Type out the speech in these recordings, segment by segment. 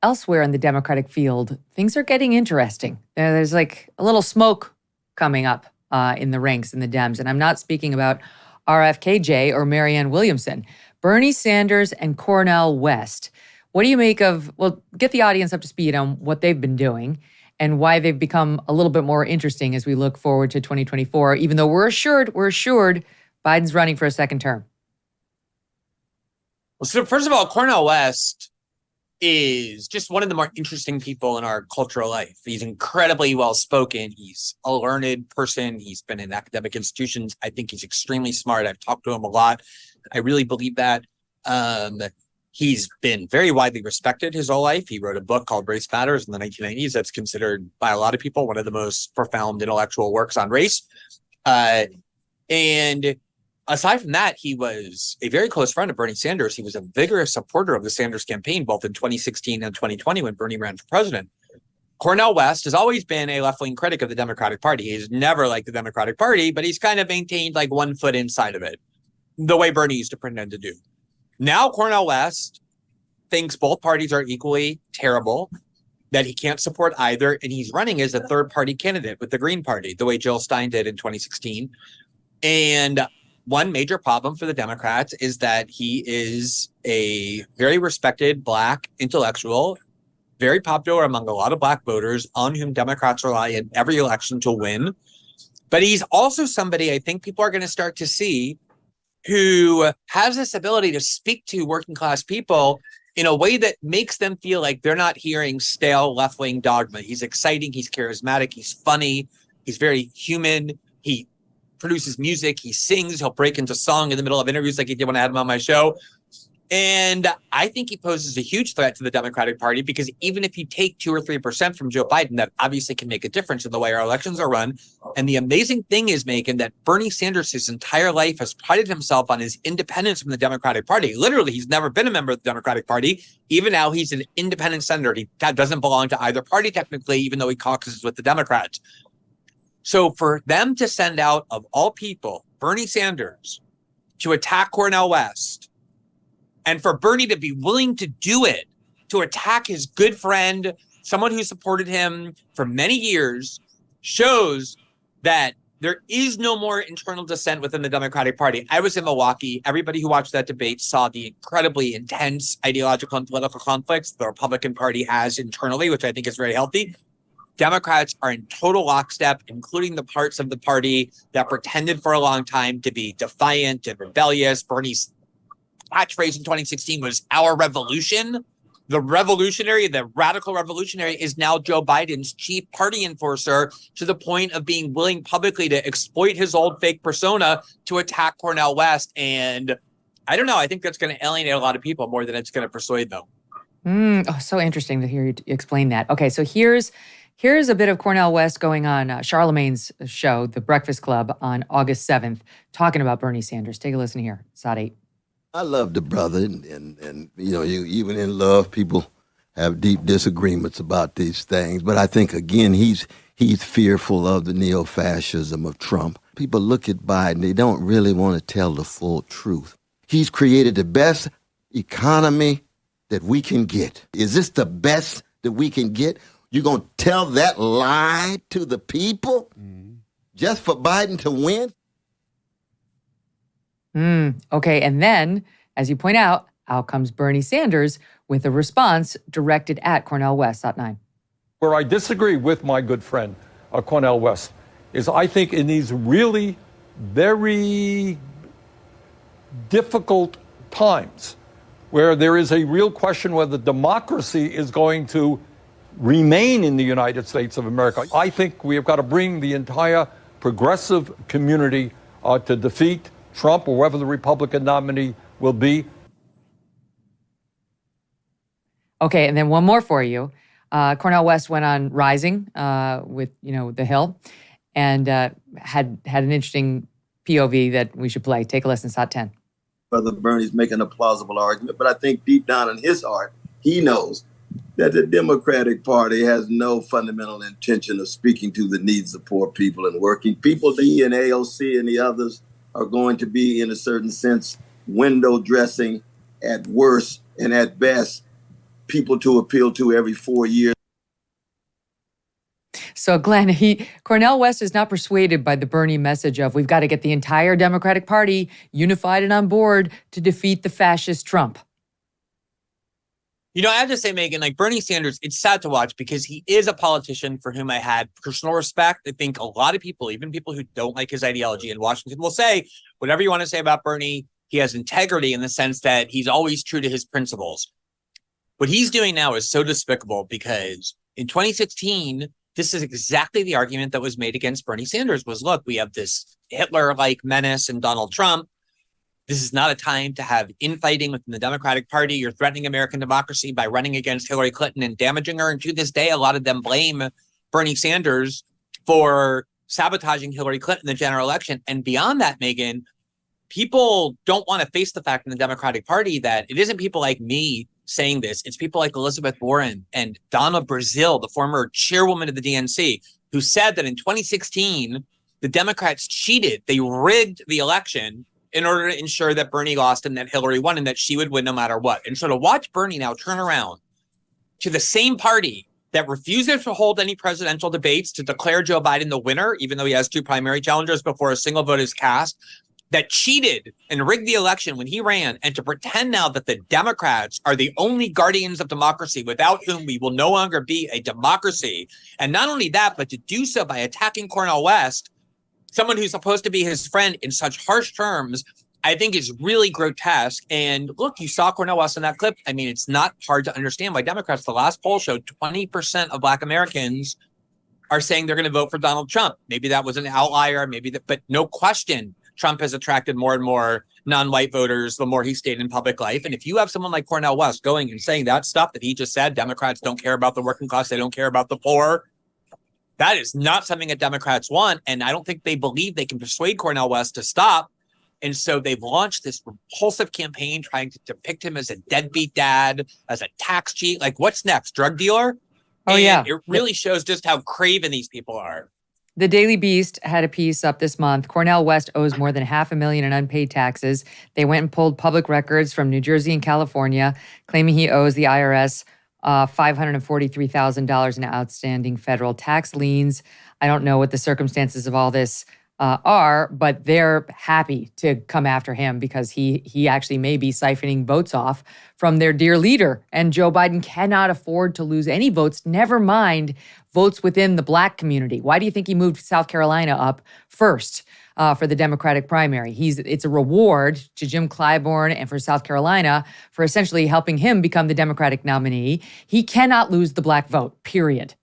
Elsewhere in the Democratic field, things are getting interesting. There's like a little smoke coming up in the ranks in the Dems. And I'm not speaking about RFKJ or Marianne Williamson. Bernie Sanders and Cornel West. What do you make of, well, get the audience up to speed on what they've been doing and why they've become a little bit more interesting as we look forward to 2024, even though we're assured Biden's running for a second term. Well, so first of all, Cornel West is just one of the more interesting people in our cultural life. He's incredibly well-spoken. He's a learned person. He's been in academic institutions. I think he's extremely smart. I've talked to him a lot. I really believe that. He's been very widely respected his whole life. He wrote a book called Race Matters in the 1990s. That's considered by a lot of people one of the most profound intellectual works on race. And aside from that, he was a very close friend of Bernie Sanders. He was a vigorous supporter of the Sanders campaign, both in 2016 and 2020 when Bernie ran for president. Cornel West has always been a left-wing critic of the Democratic Party. He's never liked the Democratic Party, but he's kind of maintained like one foot inside of it, the way Bernie used to pretend to do. Now Cornel West thinks both parties are equally terrible, that he can't support either, and he's running as a third-party candidate with the Green Party, the way Jill Stein did in 2016. And one major problem for the Democrats is that he is a very respected Black intellectual, very popular among a lot of Black voters on whom Democrats rely in every election to win. But he's also somebody I think people are going to start to see who has this ability to speak to working class people in a way that makes them feel like they're not hearing stale left-wing dogma. He's exciting, he's charismatic, he's funny, he's very human, he produces music, he sings, he'll break into song in the middle of interviews like he did when I had him on my show. And I think he poses a huge threat to the Democratic Party because even if you take 2 or 3% from Joe Biden, that obviously can make a difference in the way our elections are run. And the amazing thing is, Megyn, that Bernie Sanders his entire life has prided himself on his independence from the Democratic Party. Literally, he's never been a member of the Democratic Party. Even now, he's an independent senator. He doesn't belong to either party technically, even though he caucuses with the Democrats. So for them to send out, of all people, Bernie Sanders to attack Cornel West, and for Bernie to be willing to do it, to attack his good friend, someone who supported him for many years, shows that there is no more internal dissent within the Democratic Party. I was in Milwaukee. Everybody who watched that debate saw the incredibly intense ideological and political conflicts the Republican Party has internally, which I think is very healthy. Democrats are in total lockstep, including the parts of the party that pretended for a long time to be defiant and rebellious. Bernie's catchphrase in 2016 was "our revolution." The revolutionary, the radical revolutionary, is now Joe Biden's chief party enforcer, to the point of being willing publicly to exploit his old fake persona to attack Cornel West. And I don't know. I think that's going to alienate a lot of people more than it's going to persuade them. Oh, so interesting to hear you explain that. Okay, so here's a bit of Cornel West going on Charlemagne's show, The Breakfast Club, on August 7th, talking about Bernie Sanders. Take a listen here. Side 8. I love the brother, and you know, even in love, people have deep disagreements about these things. But I think, again, he's fearful of the neo-fascism of Trump. People look at Biden, they don't really want to tell the full truth. He's created the best economy that we can get. Is this the best that we can get? You're going to tell that lie to the people just for Biden to win? Okay, and then, as you point out comes Bernie Sanders with a response directed at Cornel West, at 9. Where I disagree with my good friend, Cornel West, is I think in these really very difficult times where there is a real question whether democracy is going to remain in the United States of America, I think we have got to bring the entire progressive community to defeat Trump or whoever the Republican nominee will be. Okay, and then one more for you. Cornel West went on Rising with, The Hill, and had an interesting POV that we should play. Take a listen, Sot 10. Brother Bernie's making a plausible argument, but I think deep down in his heart, he knows that the Democratic Party has no fundamental intention of speaking to the needs of poor people and working people. He and AOC and the others are going to be, in a certain sense, window dressing at worst and at best. people to appeal to every 4 years. So Glenn, Cornel West is not persuaded by the Bernie message of we've got to get the entire Democratic Party unified and on board to defeat the fascist Trump. You know, I have to say, Megyn, like Bernie Sanders, it's sad to watch because he is a politician for whom I had personal respect. I think a lot of people, even people who don't like his ideology in Washington, will say whatever you want to say about Bernie. He has integrity in the sense that he's always true to his principles. What he's doing now is so despicable because in 2016, this is exactly the argument that was made against Bernie Sanders was, look, we have this Hitler-like menace in Donald Trump. This is not a time to have infighting within the Democratic Party. You're threatening American democracy by running against Hillary Clinton and damaging her. And to this day, a lot of them blame Bernie Sanders for sabotaging Hillary Clinton in the general election. And beyond that, Megyn, people don't want to face the fact in the Democratic Party that it isn't people like me saying this. It's people like Elizabeth Warren and Donna Brazile, the former chairwoman of the DNC, who said that in 2016, the Democrats cheated. They rigged the election in order to ensure that Bernie lost and that Hillary won and that she would win no matter what. And so to watch Bernie now turn around to the same party that refuses to hold any presidential debates, to declare Joe Biden the winner, even though he has two primary challengers before a single vote is cast, that cheated and rigged the election when he ran, and to pretend now that the Democrats are the only guardians of democracy without whom we will no longer be a democracy. And not only that, but to do so by attacking Cornel West, someone who's supposed to be his friend, in such harsh terms, I think is really grotesque. And look, you saw Cornel West in that clip. I mean, it's not hard to understand why Democrats, the last poll showed 20% of Black Americans are saying they're going to vote for Donald Trump. Maybe that was an outlier, but no question, Trump has attracted more and more non-white voters the more he stayed in public life. And if you have someone like Cornel West going and saying that stuff that he just said, Democrats don't care about the working class, they don't care about the poor, that is not something that Democrats want. And I don't think they believe they can persuade Cornel West to stop. And so they've launched this repulsive campaign trying to depict him as a deadbeat dad, as a tax cheat. Like, what's next? Drug dealer? Oh, yeah. It really shows just how craven these people are. The Daily Beast had a piece up this month. Cornel West owes more than $500,000 in unpaid taxes. They went and pulled public records from New Jersey and California, claiming he owes the IRS $543,000 in outstanding federal tax liens. I don't know what the circumstances of all this are, but they're happy to come after him because he actually may be siphoning votes off from their dear leader. And Joe Biden cannot afford to lose any votes, never mind votes within the Black community. Why do you think he moved South Carolina up first for the Democratic primary? It's a reward to Jim Clyburn and for South Carolina for essentially helping him become the Democratic nominee. He cannot lose the Black vote, period.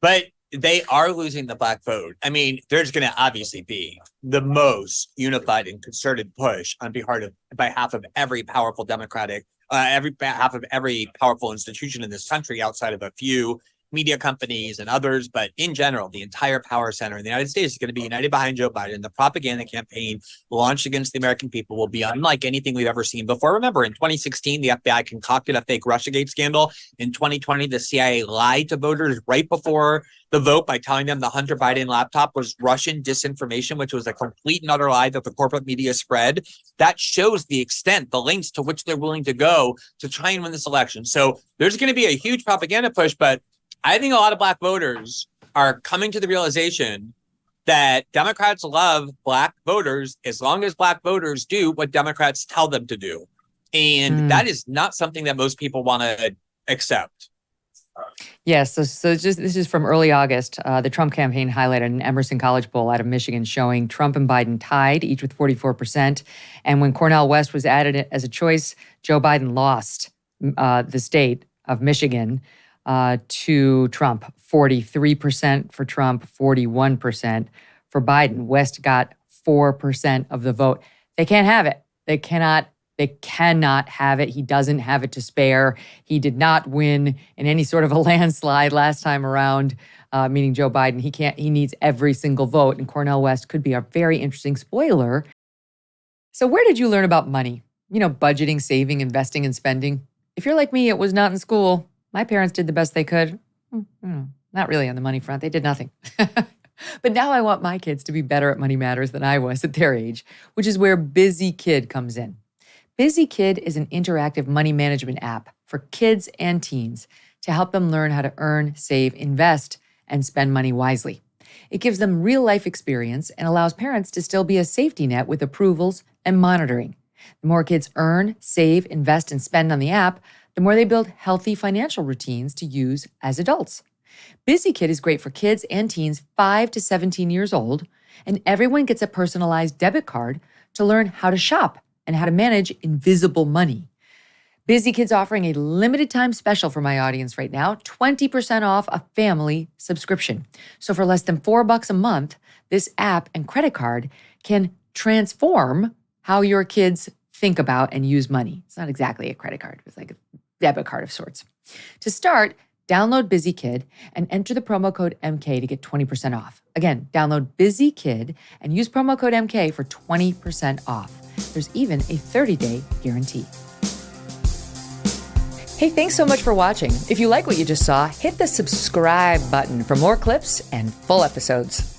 But they are losing the Black vote. I mean, there's going to obviously be the most unified and concerted push on behalf of every powerful Democratic, behalf of every powerful institution in this country outside of a few media companies and others. But in general, the entire power center in the United States is going to be united behind Joe Biden. The propaganda campaign launched against the American people will be unlike anything we've ever seen before. Remember, in 2016, the FBI concocted a fake Russiagate scandal. In 2020, the CIA lied to voters right before the vote by telling them the Hunter Biden laptop was Russian disinformation, which was a complete and utter lie that the corporate media spread. That shows the extent, the lengths to which they're willing to go to try and win this election. So there's going to be a huge propaganda push, but I think a lot of Black voters are coming to the realization that Democrats love Black voters as long as Black voters do what Democrats tell them to do. And that is not something that most people want to accept. Yes, so this is from early August. The Trump campaign highlighted an Emerson College poll out of Michigan showing Trump and Biden tied, each with 44%. And when Cornel West was added as a choice, Joe Biden lost the state of Michigan to Trump. 43% for Trump, 41% for Biden. West got 4% of the vote. They can't have it. They cannot have it. He doesn't have it to spare. He did not win in any sort of a landslide last time around, meaning Joe Biden. He needs every single vote. And Cornel West could be a very interesting spoiler. So where did you learn about money? You know, budgeting, saving, investing, and spending. If you're like me, it was not in school. My parents did the best they could. Not really on the money front. They did nothing. But now I want my kids to be better at money matters than I was at their age, which is where Busy Kid comes in. Busy Kid is an interactive money management app for kids and teens to help them learn how to earn, save, invest, and spend money wisely. It gives them real-life experience and allows parents to still be a safety net with approvals and monitoring. The more kids earn, save, invest, and spend on the app, the more they build healthy financial routines to use as adults. Busy Kid is great for kids and teens 5 to 17 years old, and everyone gets a personalized debit card to learn how to shop and how to manage invisible money. Busy Kid's offering a limited time special for my audience right now, 20% off a family subscription. So for less than $4 a month, this app and credit card can transform how your kids think about and use money. It's not exactly a credit card. It's like a debit card of sorts. To start, download Busy Kid and enter the promo code MK to get 20% off. Again, download Busy Kid and use promo code MK for 20% off. There's even a 30-day guarantee. Hey, thanks so much for watching. If you like what you just saw, hit the subscribe button for more clips and full episodes.